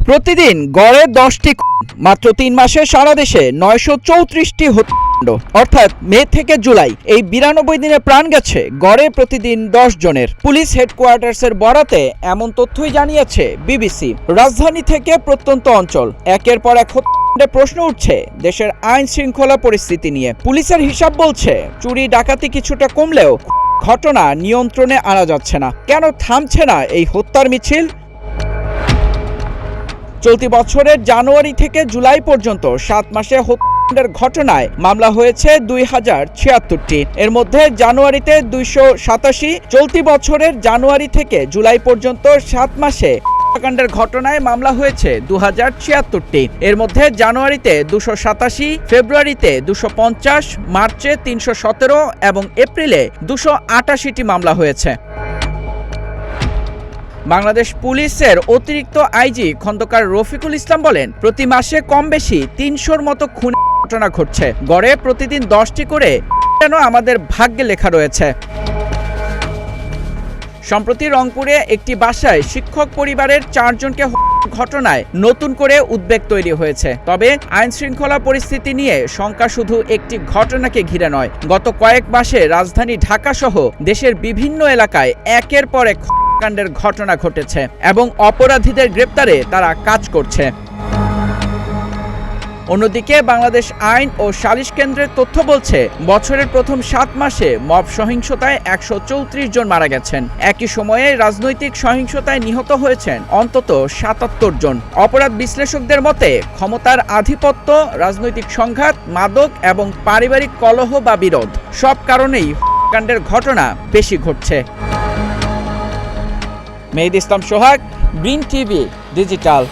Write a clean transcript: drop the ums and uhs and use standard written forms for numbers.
প্রতিদিন গড়ে 10টি মাত্র 3 মাসে সারা দেশে 934টি হত্যাকাণ্ড, অর্থাৎ মে থেকে জুলাই এই 92 দিনে প্রাণ গেছে গড়ে প্রতিদিন 10 জনের। পুলিশ হেডকোয়ার্টার্সের বরাতে এমন তথ্যই জানিয়েছে বিবিসি। রাজধানী থেকে প্রত্যন্ত অঞ্চল একের পর এক হত্যাকাণ্ডে প্রশ্ন উঠছে দেশের আইন শৃঙ্খলা পরিস্থিতি নিয়ে। পুলিশের হিসাব বলছে চুরি ডাকাতি কিছুটা কমলেও ঘটনা নিয়ন্ত্রণে আনা যাচ্ছে না। কেন থামছে না এই হত্যার মিছিল? চলতি বছরের জানুয়ারি থেকে জুলাই পর্যন্ত 7 মাসে হত্যাকাণ্ডের ঘটনায় মামলা হয়েছে 2076টি। এর মধ্যে জানুয়ারিতে 287, চলতি বছরের জানুয়ারি থেকে জুলাই পর্যন্ত 7 মাসে হত্যাকাণ্ডের ঘটনায় মামলা হয়েছে 2076টি। এর মধ্যে জানুয়ারিতে 287, ফেব্রুয়ারিতে 250, মার্চে 317 এবং এপ্রিলে 288টি মামলা হয়েছে। বাংলাদেশ পুলিশের অতিরিক্ত আইজি খন্দকার রফিকুল ইসলাম বলেন, প্রতি মাসে কম বেশি 300-র মতো খুনের ঘটনা ঘটছে। গড়ে প্রতিদিন 10টি করে যেন আমাদের ভাগ্যে লেখা রয়েছে। সম্প্রতি রংপুরে একটি বাসায় শিক্ষক পরিবারের 4 জনকে ঘটনায় নতুন করে উদ্বেগ তৈরি হয়েছে। তবে আইন শৃঙ্খলা পরিস্থিতি নিয়ে শঙ্কা শুধু একটি ঘটনাকে ঘিরে নয়। গত কয়েক মাসে রাজধানী ঢাকা সহ দেশের বিভিন্ন এলাকায় একের পর এক হত্যাকাণ্ডের ঘটনা ঘটেছে এবং অপরাধীদের গ্রেপ্তারে তারা কাজ করছে। অন্যদিকে বাংলাদেশ আইন ও সালিশ কেন্দ্রের তথ্য বলছে, বছরের প্রথম 7 মাসে মব সহিংসতায় 134 জন মারা গেছেন। একই সময়ে রাজনৈতিক সহিংসতায় নিহত হয়েছেন অন্তত 77 জন। অপরাধ বিশ্লেষকদের মতে, ক্ষমতার আধিপত্য, রাজনৈতিক সংঘাত, মাদক এবং পারিবারিক কলহ বা বিরোধ সব কারণেই হত্যাকাণ্ডের ঘটনা বেশি ঘটছে। মেহেদী ইসলাম সোহাগ, গ্রিন টিভি ডিজিটাল।